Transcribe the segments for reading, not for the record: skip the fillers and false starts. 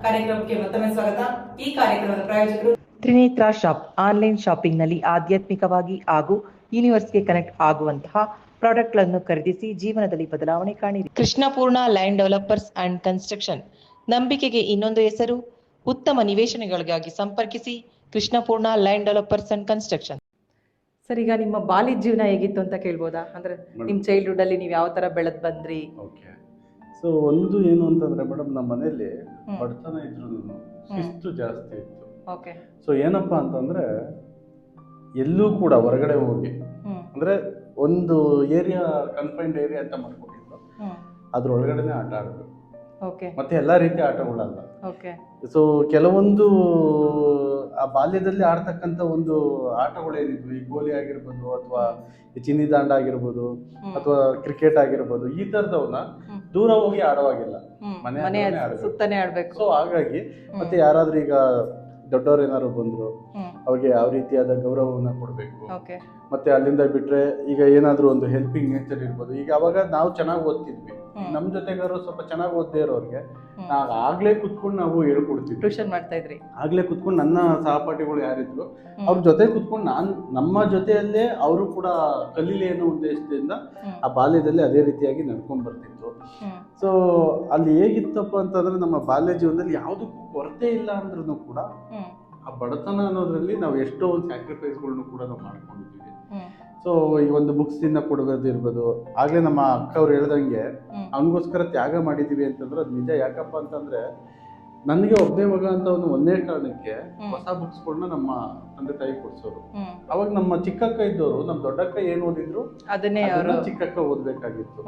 ಕಾರ್ಯಕ್ರಮಕ್ಕೆ ಮತ್ತೊಮ್ಮೆ ಸ್ವಾಗತ. ಈ ಕಾರ್ಯಕ್ರಮದ ಪ್ರಾಯೋಜಕರು ತ್ರಿನೇತ್ರ ಶಾಪ್. ಆನ್ಲೈನ್ ಶಾಪಿಂಗ್ ನಲ್ಲಿ ಆಧ್ಯಾತ್ಮಿಕವಾಗಿ ಹಾಗೂ ಯೂನಿವರ್ಸ್ಗೆ ಕನೆಕ್ಟ್ ಆಗುವಂತಹ ಪ್ರಾಡಕ್ಟ್ಗಳನ್ನು ಖರೀದಿಸಿ ಜೀವನದಲ್ಲಿ ಬದಲಾವಣೆ ಕಾಣಿರಿ. Krishnapoorna land developers and construction. ನಂಬಿಕೆಗೆ ಇನ್ನೊಂದು ಹೆಸರು. ಉತ್ತಮ ನಿವೇಶನಗಳಿಗಾಗಿ ಸಂಪರ್ಕಿಸಿ Krishnapoorna land developers and construction. Sir, ಈಗ ನಿಮ್ಮ ಬಾಲ್ಯ ಜೀವನ ಹೇಗಿತ್ತು ಅಂತ ಕೇಳ್ಬೋದಾ? ಅಂದ್ರೆ ನಿಮ್ಮ ಚೈಲ್ಡ್ಹುಡ್ ಅಲ್ಲಿ ನೀವು ಯಾವ ತರ ಬೆಳೆದ್ ಬಂದ್ರಿ? ಓಕೆ. ಸೊ ಒಂದು ಏನು ಅಂತಂದ್ರೆ ಮೇಡಮ್, ನಮ್ಮ ಮನೆಯಲ್ಲಿ ಬಡತನ ಇದ್ರು ಶಿಸ್ತು ಜಾಸ್ತಿ ಇತ್ತು. ಓಕೆ. ಸೊ ಏನಪ್ಪಾ ಅಂತಂದ್ರೆ ಎಲ್ಲೂ ಕೂಡ ಹೊರಗಡೆ ಹೋಗಿ ಅಂದ್ರೆ ಒಂದು ಏರಿಯಾ, ಕನ್ಫೈನ್ಡ್ ಏರಿಯಾ ಅಂತ ಮಾಡ್ಕೊಂಡಿದ್ರು, ಅದ್ರೊಳಗಡೆನೆ ಆಟ ಆಡಬೇಕು. ಓಕೆ. ಮತ್ತೆ ಎಲ್ಲಾ ರೀತಿಯ ಆಟಗಳಲ್ಲ. ಓಕೆ. ಸೊ ಕೆಲವೊಂದು ಆ ಬಾಲ್ಯದಲ್ಲಿ ಆಡ್ತಕ್ಕಂಥ ಒಂದು ಆಟಗಳೇನಿದ್ವು, ಈ ಗೋಲಿ ಆಗಿರ್ಬೋದು ಅಥವಾ ಈ ಚಿನ್ನಿ ದಾಂಡ ಆಗಿರ್ಬೋದು ಅಥವಾ ಕ್ರಿಕೆಟ್ ಆಗಿರ್ಬೋದು, ಈ ತರದವನ್ನ ದೂರ ಹೋಗಿ ಆಡೋವಾಗಿಲ್ಲ, ಮನೆ ಸುತ್ತನೇ ಆಡ್ಬೇಕು. ಸೊ ಹಾಗಾಗಿ ಮತ್ತೆ ಯಾರಾದ್ರೂ ಈಗ ದೊಡ್ಡವ್ರು ಏನಾದ್ರು ಬಂದ್ರು ಅವ್ರಿಗೆ ಯಾವ ರೀತಿಯಾದ ಗೌರವವನ್ನ ಕೊಡ್ಬೇಕು. ಮತ್ತೆ ಅಲ್ಲಿಂದ ಬಿಟ್ರೆ ಈಗ ಏನಾದ್ರು ಒಂದು ಹೆಲ್ಪಿಂಗ್ ನೇಚರ್ ಇರ್ಬೋದು. ಈಗ ಅವಾಗ ನಾವು ಚೆನ್ನಾಗಿ ಓದ್ತಿದ್ವಿ, ನಮ್ ಜೊತೆಗಾರರು ಸ್ವಲ್ಪ ಚೆನ್ನಾಗಿ ಓದ್ದೇ ಇರೋರಿಗೆ ನಾವು ಆಗ್ಲೇ ಕುತ್ಕೊಂಡು ನಾವು ಹೇಳ್ಕೊಡ್ತಿದ್ವಿ, ಟ್ಯೂಷನ್ ಮಾಡ್ತಾ ಇದ್ರಿ. ಆಗ್ಲೇ ಕುತ್ಕೊಂಡು ನನ್ನ ಸಹಪಾಠಿಗಳು ಯಾರಿದ್ರು ಅವ್ರ ಜೊತೆ ಕುತ್ಕೊಂಡು ನಮ್ಮ ಜೊತೆಯಲ್ಲೇ ಅವರು ಕೂಡ ಕಲೀಲಿ ಅನ್ನೋ ಉದ್ದೇಶದಿಂದ ಆ ಬಾಲ್ಯದಲ್ಲಿ ಅದೇ ರೀತಿಯಾಗಿ ನಡ್ಕೊಂಡ್ ಬರ್ತಿತ್ತು. ಸೊ ಅಲ್ಲಿ ಹೇಗಿತ್ತಪ್ಪ ಅಂತಂದ್ರೆ ನಮ್ಮ ಬಾಲ್ಯ ಜೀವನದಲ್ಲಿ ಯಾವುದಕ್ಕೂ ಕೊರತೆ ಇಲ್ಲ ಅಂದ್ರೂ ಕೂಡ ಆ ಬಡತನ ಅನ್ನೋದ್ರಲ್ಲಿ ನಾವು ಎಷ್ಟೋ ಒಂದು ಸ್ಯಾಕ್ರಿಫೈಸ್ಗಳನ್ನು ಕೂಡ ನಾವು ಮಾಡ್ಕೊಂಡಿದ್ದೀವಿ. ಸೊ ಈ ಒಂದು ಬುಕ್ಸ್ ಇಂದ ಕೊಡೋದಿರ್ಬೋದು, ಆಗ್ಲೇ ನಮ್ಮ ಅಕ್ಕ ಅವ್ರು ಹೇಳ್ದಂಗೆ ಅವನಿಗೋಸ್ಕರ ತ್ಯಾಗ ಮಾಡಿದೀವಿ ಅಂತಂದ್ರೆ ಅದು ನಿಜ. ಯಾಕಪ್ಪ ಅಂತಂದ್ರೆ ನನಗೆ ಒಬ್ಬನೇ ಮಗ ಅಂತ ಒಂದೇ ಕಾರಣಕ್ಕೆ ಹೊಸ ಬುಕ್ಸ್ಗಳನ್ನ ನಮ್ಮ ತಂದೆ ತಾಯಿ ಕೊಡ್ಸೋರು. ಅವಾಗ ನಮ್ಮ ಚಿಕ್ಕಕ್ಕ ಇದ್ದವರು ನಮ್ಮ ದೊಡ್ಡಕ್ಕ ಏನ್ ಓದಿದ್ರು ಅದನ್ನೇ ಚಿಕ್ಕಕ್ಕ ಓದ್ಬೇಕಾಗಿತ್ತು.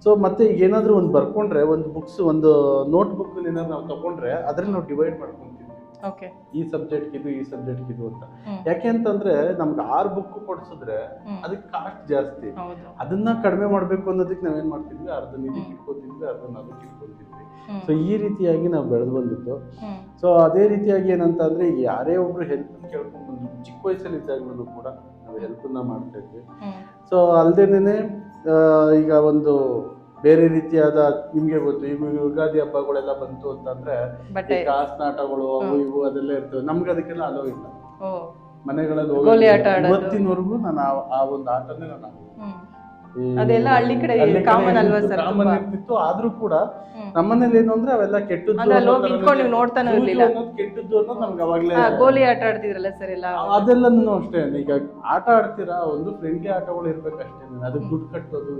ಸೊ ಮತ್ತೆ ಈಗ ಏನಾದ್ರು ಒಂದು ಬರ್ಕೊಂಡ್ರೆ ಒಂದು ಬುಕ್ಸ್, ಒಂದು ನೋಟ್ ಬುಕ್ ಏನಾದ್ರು ನಾವು ತಗೊಂಡ್ರೆ ಅದ್ರಲ್ಲಿ ನಾವು ಡಿವೈಡ್ ಮಾಡ್ಕೊಂತೀವಿ, ಈ ಸಬ್ಜೆಕ್ಟ್ ಇದು, ಈ ಸಬ್ಜೆಕ್ಟ್ ಇದು ಅಂತ. ಯಾಕೆ ಅಂತಂದ್ರೆ ನಮ್ಗೆ 6 ಬುಕ್ ಕೊಡ್ಸಿದ್ರೆ ಅದಕ್ಕೆ ಕಾಸ್ಟ್ ಜಾಸ್ತಿ. ಅದನ್ನ ಕಡಿಮೆ ಮಾಡ್ಬೇಕು ಅನ್ನೋದಕ್ಕೆ ನಾವೇನ್ ಮಾಡ್ತಿದ್ವಿ, ಅರ್ಧ ಇದಕ್ಕೆ ಇಟ್ಕೋತಿದ್ವಿ, ಅರ್ಧ ಅದಕ್ಕೆ ಇಟ್ಕೊತಿದ್ವಿ. ಸೊ ಈ ರೀತಿಯಾಗಿ ನಾವು ಬೆಳೆದು ಬಂದಿತ್ತು. ಸೊ ಅದೇ ರೀತಿಯಾಗಿ ಏನಂತ ಅಂದ್ರೆ ಈಗ ಯಾರೇ ಒಬ್ರು ಹೆಲ್ಪ್ ಕೇಳ್ಕೊಂಡ್ ಬಂದ್ರು, ಚಿಕ್ಕ ವಯಸ್ಸಲ್ಲಿ ಇದ್ದಾಗಲೂ ಕೂಡ ನಾವು ಹೆಲ್ಪ್ ಮಾಡ್ತಾ ಇದ್ವಿ. ಸೊ ಅಲ್ದೇನೆ ಈಗ ಒಂದು ಬೇರೆ ರೀತಿಯಾದ ನಿಮ್ಗೆ ಗೊತ್ತು, ಈಗ ಯುಗಾದಿ ಹಬ್ಬಗಳೆಲ್ಲ ಬಂತು ಅಂತಂದ್ರೆ ಕಾಸ್ನಾಟಗಳು ಅವು ಇವು ಅದೆಲ್ಲ ಇರ್ತವೆ. ನಮ್ಗೆ ಅದಕ್ಕೆಲ್ಲ ಅಲೋ ಇಲ್ಲ. ಮನೆಗಳಲ್ಲಿ ಇವತ್ತಿನವರೆಗೂ ನಾನು ಆ ಒಂದು ಆಟನೇ ನಾನು ಅದೆಲ್ಲ ಹಳ್ಳಿ ಕಡೆ ಕಾಮನ್ ಅಲ್ವಾ ಸರ್? ಕಾಮನ್ ಇರ್ತಿತ್ತು. ಆದ್ರೂ ಕೂಡ ನಮ್ಮನೇಲಿ ಏನು ಅಂದ್ರೆ ಅವೆಲ್ಲ ಕೆಟ್ಟದ್ದು ನೋಡ್ತಾನೆ ಇರ್ಲಿಲ್ಲ. ಕೆಟ್ಟದ್ದು ಅನ್ನೋದು ನಮ್ಗೆ ಅವಾಗ್ಲೇ. ಗೋಲಿ ಆಟ ಆಡ್ತಿದ್ರಲ್ಲ ಸರ್ ಎಲ್ಲ? ಅದೆಲ್ಲನೂ ಅಷ್ಟೇ. ಈಗ ಆಟ ಆಡ್ತೀರಾ, ಒಂದು ಫ್ರೆಂಡ್ಲಿ ಆಟಗಳು ಇರ್ಬೇಕಷ್ಟೇ. ಅದಕ್ಕೆ ದುಡ್ಡು ಕಟ್ಟೋದು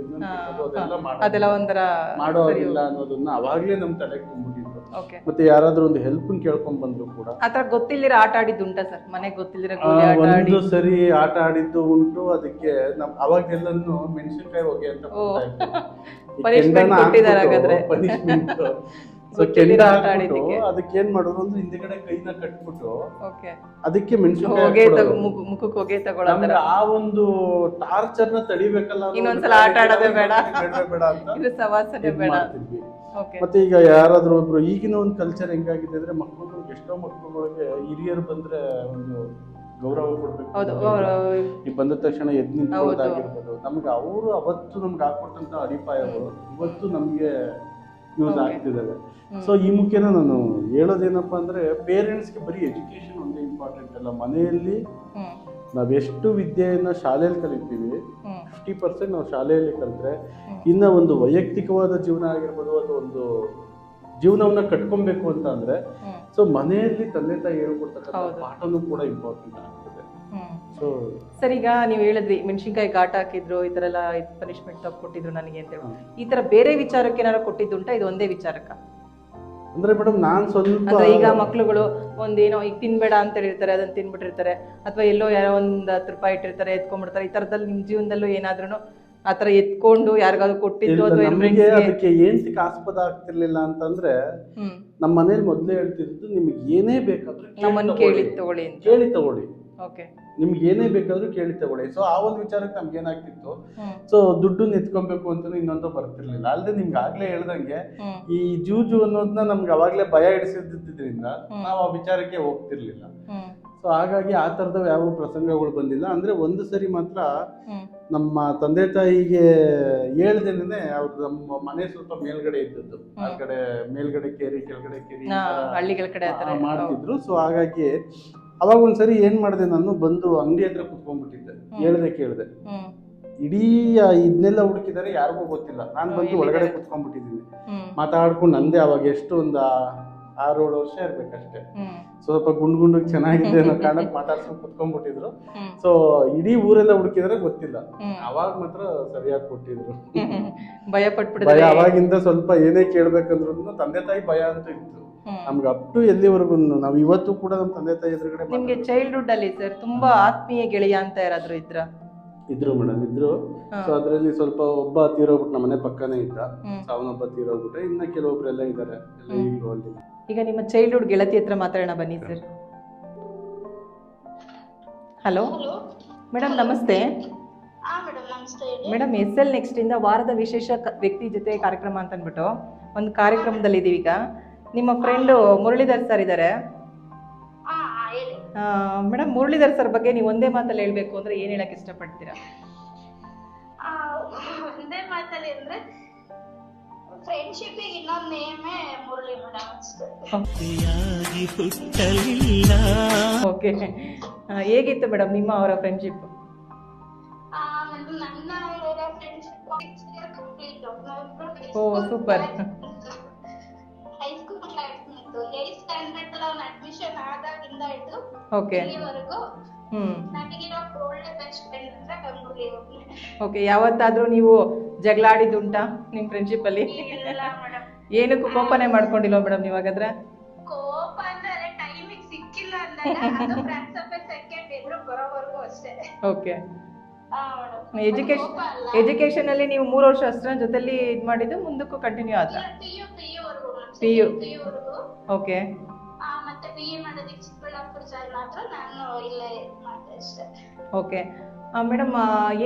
ಅದೆಲ್ಲ ಒಂಥರ ಮಾಡೋದಿಲ್ಲ ಅನ್ನೋದನ್ನ ಅವಾಗ್ಲೇ ನಮ್ ತಲೆಗೆ ತುಂಬಿಟ್ಟಿದ್ರು. ಮತ್ತೆ ಯಾರಾದ್ರೂ ಒಂದು ಹೆಲ್ಪ್ ಕೇಳ್ಕೊಂಡ್ ಬಂದ್ರು ಕೂಡ ಆತರ ಗೊತ್ತಿಲ್ದಿರ ಆಟ ಆಡಿದ್ದು ಉಂಟಾ ಸರ್? ಮನೆಗೆ ಗೊತ್ತಿಲ್ದಿರ ಒಂದು ಸರಿ ಆಟ ಆಡಿದ್ದು ಉಂಟು. ಅದಕ್ಕೆ ನಮ್ ಅವಾಗೆಲ್ಲೂ ಮೆಣಸಿನ್ಕಾಯಿ ಹೊಗೆ ಅಂತ ಪನಿಷ್ಮೆಂಟ್. ಸೊ ಕೆಂಡ ಹಾಕ್ಬಿಟ್ಟು ಅದಕ್ಕೆ ಏನ್ ಮಾಡೋದು ಅಂದ್ರೆ ಹಿಂದೆಗಡೆ ಕೈನ ಕಟ್ಬಿಟ್ಟು ಅದಕ್ಕೆ ಮೆಣಸಿನ್ಕಾಯಿ ಮುಖಕ್ಕೆ ಹೊಗೆ ತಗೊಳ್ಳೋದು. ಆ ಒಂದು ಟಾರ್ಚರ್ ನ ತಡಿಬೇಕಲ್ಲ, ಇನ್ನೊಂದ್ಸಲ ಆಟ ಆಡೋದೇ ಬೇಡ ಅಂತ ಸವಾಸನೆ ಬೇಡ. ಮತ್ತೆ ಈಗ ಯಾರಾದ್ರೂ ಒಬ್ರು, ಈಗಿನ ಒಂದು ಕಲ್ಚರ್ ಹೆಂಗಾಗಿದೆ ಅಂದ್ರೆ ಮಕ್ಕಳು, ಎಷ್ಟೋ ಮಕ್ಕಳುಗಳಿಗೆ ಹಿರಿಯರು ಬಂದ್ರೆ ಒಂದು ಗೌರವ ಕೊಡ್ಬೇಕು. ಈ ಬಂದ ತಕ್ಷಣ ಎದ್ದು ನಿಂತ್ಕೊಳ್ಳೋದಾಗಿರ್ಬೋದು. ನಮ್ಗೆ ಅವರು ಅವತ್ತು ನಮ್ಗೆ ಹಾಕೊಟ್ಟಂತ ಅಡಿಪಾಯಗಳು ಇವತ್ತು ನಮ್ಗೆ ಯೂಸ್ ಆಗ್ತಿದ್ದಾವೆ. ಸೊ ಈ ಮುಖ್ಯನ ನಾನು ಹೇಳೋದೇನಪ್ಪಾ ಅಂದ್ರೆ ಪೇರೆಂಟ್ಸ್ಗೆ ಬರೀ ಎಜುಕೇಶನ್ ಒಂದೇ ಇಂಪಾರ್ಟೆಂಟ್ ಅಲ್ಲ. ಮನೆಯಲ್ಲಿ ನಾವೆಷ್ಟು ವಿದ್ಯೆಯನ್ನ ಶಾಲೆಯಲ್ಲಿ ಕಲಿತೀವಿ, 50% ನಾವು ಶಾಲೆಯಲ್ಲಿ ಕಲಿತ್ರೆ ಇನ್ನ ಒಂದು ವೈಯಕ್ತಿಕವಾದ ಜೀವನ ಆಗಿರ್ಬೋದು ಅಥವಾ ಒಂದು ಜೀವನವನ್ನ ಕಟ್ಕೊಬೇಕು ಅಂತ ಅಂದ್ರೆ ಸೊ ಮನೆಯಲ್ಲಿ ತಂದೆ ತಾಯಿ ಹೇಳ್ಕೊಡ್ತಕ್ಕಂಥ ಪಾಠನೂ ಕೂಡ ಇಂಪಾರ್ಟೆಂಟ್ ಆಗ್ತದೆ. ಸೊ ಸರ್, ಈಗ ನೀವು ಹೇಳಿದ್ರಿ ಮೆಣಸಿನ್ಕಾಯಿ ಘಾಟ್ ಹಾಕಿದ್ರು, ಈ ತರ ಎಲ್ಲ ಪನಿಷ್ಮೆಂಟ್ ತಗೊಟ್ಟಿದ್ರು ನನಗೆ ಅಂತ ಹೇಳಿ. ಈ ತರ ಬೇರೆ ವಿಚಾರಕ್ಕೆ ಏನಾದ್ರು ಕೊಟ್ಟಿದ್ದುಂಟಾ? ಇದು ಒಂದೇ ವಿಚಾರಕ್ಕ ಅಂದ್ರೆ ಮೇಡಮ್ ನಾನ್ ಸ್ವಲ್ಪ ಈಗ ಮಕ್ಳುಗಳು ಒಂದೇನೋ ಈಗ ತಿನ್ಬೇಡ ಅಂತ ಹೇಳಿರ್ತಾರೆ, ಅದನ್ನ ತಿನ್ಬಿಟ್ಟಿರ್ತಾರೆ, ಅಥವಾ ಎಲ್ಲೋ ಯಾರೋ ಒಂದ್ 10 ರೂಪಾಯಿ ಇಟ್ಟಿರ್ತಾರೆ, ಎತ್ಕೊಂಡ್ಬಿಡ್ತಾರೆ. ಈ ತರದಲ್ಲಿ ನಿಮ್ ಜೀವನದಲ್ಲೂ ಏನಾದ್ರೂ ಆತರ ಎತ್ಕೊಂಡು ಯಾರಿಗಾದ್ರು ಕೊಟ್ಟಿದ್ದು ಅಥವಾ ಅದಕ್ಕೆ ಏನ್ ಆಸ್ಪದ ಆಗ್ತಿರ್ಲಿಲ್ಲ ಅಂತಂದ್ರೆ ನಮ್ಮ ಮನೇಲಿ ಮೊದ್ಲೇ ಹೇಳ್ತಿದ್ದು, ನಿಮ್ಗೆ ಏನೇ ಬೇಕಾದ್ರೂ ನಮ್ಮನ್ನ ಕೇಳಿ ತಗೊಳ್ಳಿ, ನಿಮ್ಗೆ ಏನೇ ಬೇಕಾದ್ರೂ ಕೇಳಿ ತಗೊಳ್ಳಿ. ಸೊ ಆ ಒಂದು ವಿಚಾರಕ್ಕೆ ನಮ್ಗೆ ಏನಾಗ್ತಿತ್ತು, ಸೊ ದುಡ್ಡನ್ನ ಎತ್ಕೊಬೇಕು ಅಂತ ಇನ್ನೊಂದು ಬರ್ತಿರ್ಲಿಲ್ಲ. ಅಲ್ಲದೆ ನಿಮ್ಗೆ ಆಗ್ಲೇ ಹೇಳ್ದಂಗೆ ಈ ಜೂಜು ಅನ್ನೋದನ್ನ ನಮ್ಗೆ ಅವಾಗ್ಲೇ ಭಯ ಹಿಡಿಸಿದ್ರಿಂದ ನಾವು ಆ ವಿಚಾರಕ್ಕೆ ಹೋಗ್ತಿರ್ಲಿಲ್ಲ. ಸೊ ಹಾಗಾಗಿ ಆ ತರದ ಯಾವ ಪ್ರಸಂಗಗಳು ಬಂದಿಲ್ಲ. ಅಂದ್ರೆ ಒಂದು ಸರಿ ಮಾತ್ರ ನಮ್ಮ ತಂದೆ ತಾಯಿಗೆ ಹೇಳ್ದೇನೆ ಅವ್ರು ನಮ್ಮ ಮನೆ ಸ್ವಲ್ಪ ಮೇಲ್ಗಡೆ ಇದ್ದದ್ದು, ಆ ಕಡೆ ಮೇಲ್ಗಡೆ ಕೇರಿ ಕೆಳಗಡೆ ಕೇರಿ ಹಳ್ಳಿಗಳ ಕಡೆ ಆ ಥರ ಮಾಡ್ತಿದ್ರು. ಸೊ ಹಾಗಾಗಿ ಅವಾಗ ಒಂದ್ಸರಿ ಏನ್ ಮಾಡಿದೆ, ನಾನು ಬಂದು ಅಂಗಡಿ ಹತ್ರ ಕುತ್ಕೊಂಡ್ಬಿಟ್ಟಿದ್ದೆ, ಹೇಳ್ದೆ ಕೇಳ್ದೆ. ಇಡೀ ಇದನ್ನೆಲ್ಲ ಹುಡುಕಿದ್ದಾರೆ, ಯಾರಿಗೂ ಗೊತ್ತಿಲ್ಲ. ನಾನು ಬಂದು ಒಳಗಡೆ ಕುತ್ಕೊಂಡ್ಬಿಟ್ಟಿದ್ದೀನಿ, ಮಾತಾಡ್ಕೊಂಡು ನಂದೆ. ಅವಾಗ ಎಷ್ಟು ಒಂದು 6-7 ವರ್ಷ ಇರ್ಬೇಕಷ್ಟೇ. ಸ್ವಲ್ಪ ಗುಂಡು ಚೆನ್ನಾಗಿದೆ ಅನ್ನೋ ಕಾರಣಕ್ಕೆ ಮಾತಾಡ್ಸ್ಕೊಂಡು ಕುತ್ಕೊಂಡ್ಬಿಟ್ಟಿದ್ರು. ಸೊ ಇಡೀ ಊರೆಲ್ಲ ಹುಡುಕಿದ್ರೆ ಗೊತ್ತಿಲ್ಲ. ಅವಾಗ ಮಾತ್ರ ಸರಿಯಾಗಿ ಕೊಟ್ಟಿದ್ರು. ಭಯ ಭಯ ಅವಾಗಿಂದ ಸ್ವಲ್ಪ ಏನೇ ಕೇಳ್ಬೇಕಂದ್ರು ತಂದೆ ತಾಯಿ ಭಯ ಅಂತೂ ಇತ್ತು ನಮ್ಗೆ. ಅಪ್ ಟು ಎಲ್ಲಿವರೆಗೂ ನಾವು ಇವತ್ತು ಕೂಡ ನಮ್ಮ ತಂದೆ ತಾಯಿ ಎದುರುಗಡೆ. ನಿಮ್ಗೆ ಚೈಲ್ಡ್ಹುಡ್ ಅಲ್ಲಿ ಸರ್ ತುಂಬಾ ಆತ್ಮೀಯ ಗೆಳೆಯ ಅಂತ ಯಾರಾದ್ರೂ ಇದ್ರು ಮೇಡಮ್, ಇದ್ರು. ಸೊ ಅದ್ರಲ್ಲಿ ಸ್ವಲ್ಪ ಒಬ್ಬ ತೀರೋಗ್ಬಿಟ್ಟು ನಮ್ಮ ಮನೆ ಪಕ್ಕನೇ ಇದ್ದ, ಅವನೊಬ್ಬ ತೀರೋಗ್ಬಿಟ್ಟೆ. ಇನ್ನ ಕೆಲವೊಬ್ರೆಲ್ಲ ಇದಾರೆ ಈಗಲೂ ಅಲ್ಲಿ. ಈಗ ನಿಮ್ಮ ಚೈಲ್ಡ್ಹುಡ್ ಗೆಳತಿ ಹತ್ರ ಮಾತಾಡೋಣ ಬನ್ನಿ ಸರ್. ಹಲೋ ಮೇಡಮ್, ನಮಸ್ತೆ. ಮೇಡಮ್, SL ನೆಕ್ಸ್ಟ್ ಇಂದ ವಾರದ ವಿಶೇಷ ವ್ಯಕ್ತಿ ಜೊತೆ ಕಾರ್ಯಕ್ರಮ ಅಂತ ಅಂದ್ಬಿಟ್ಟು ಒಂದು ಕಾರ್ಯಕ್ರಮದಲ್ಲಿ ಇದೀವಿ. ಈಗ ನಿಮ್ಮ ಫ್ರೆಂಡ್ ಮುರಳೀಧರ್ ಸರ್ ಇದ್ದಾರೆ ಮೇಡಮ್. ಮುರಳೀಧರ್ ಸರ್ ಬಗ್ಗೆ ನೀವು ಒಂದೇ ಮಾತಲ್ಲಿ ಹೇಳ್ಬೇಕು ಅಂದ್ರೆ ಏನ್ ಹೇಳಕ್ ಇಷ್ಟಪಡ್ತೀರಾ? ಒಂದೇ ಮಾತಲ್ಲಿ ಅಂದ್ರೆ ಫ್ರೆಂಡ್ಶಿಪ್ ಇನ್ನೊಂದು ನೇಮೇ ಮುರಳಿ ಮೇಡಮ್ ಅಷ್ಟೇ. ಓಕೆ, ಹೇಗಿತ್ತು ಮೇಡಮ್ ನಿಮ್ಮ ಅವರ ಫ್ರೆಂಡ್ಶಿಪ್? ನನ್ನ ಅವರ friendship complete. Oh super. High school classmate, 8th standard ಅಲ್ಲಿ ಅಡ್ಮಿಷನ್ ಆದಾಗಿಂದ ಹಿಡಿದು ಇಲ್ಲಿವರೆಗೂ ನನಗಿರೋ ಒಳ್ಳೆ ಬೆಸ್ಟ್ ಫ್ರೆಂಡ್ ಅಂದ್ರೆ ಮುರಳಿ. ಓಕೆ, ಯಾವತ್ತಾದ್ರೂ ನೀವು ಜಗಳ ಆಡಿದ್ದುಂಟಾ ನಿಮ್ ಫ್ರೆಂಡ್ಶಿಪ್ ಅಲ್ಲಿ? ಇಲ್ಲ ಮೇಡಮ್. ಏನಕ್ಕೂ ಕೋಪನೇ ಮಾಡ್ಕೊಂಡಿಲ್ವಾ ಮೇಡಮ್ ನೀವಾಗಾದ್ರೆ? ಕೋಪ ಅಂದ್ರೆ ಟೈಮಿಗೆ ಸಿಕ್ಕಿಲ್ಲ ಅಂದಾಗ ಅದು ಫ್ರೆಂಡ್ಸ್ ಆಫ್ ಸೆಕೆಂಡ್ ಎದುರು ಬರೋವರೆಗೂ ಅಷ್ಟೇ. ಓಕೆ, ಎಜುಕೇಶನ್ ಅಲ್ಲಿ ನೀವು 3 ವರ್ಷ ಅಷ್ಟರ ಜೊತೆಲಿ ಇದ್ ಮಾಡಿದ್ದು, ಮುಂದಕ್ಕೂ ಕಂಟಿನ್ಯೂ ಆದ್ರ? PU. ಓಕೆ, ಮತ್ತೆ BA ಮಾಡೋದಕ್ಕೆ ಚಿಕ್ಕಬಳ್ಳಾಪುರ ಜಾಯಿನ್ ಆದ್ರೆ ನಾನು ಇಲ್ಲೇ ಮಾಡಿದೆ ಅಷ್ಟೇ. ಓಕೆ ಮೇಡಮ್,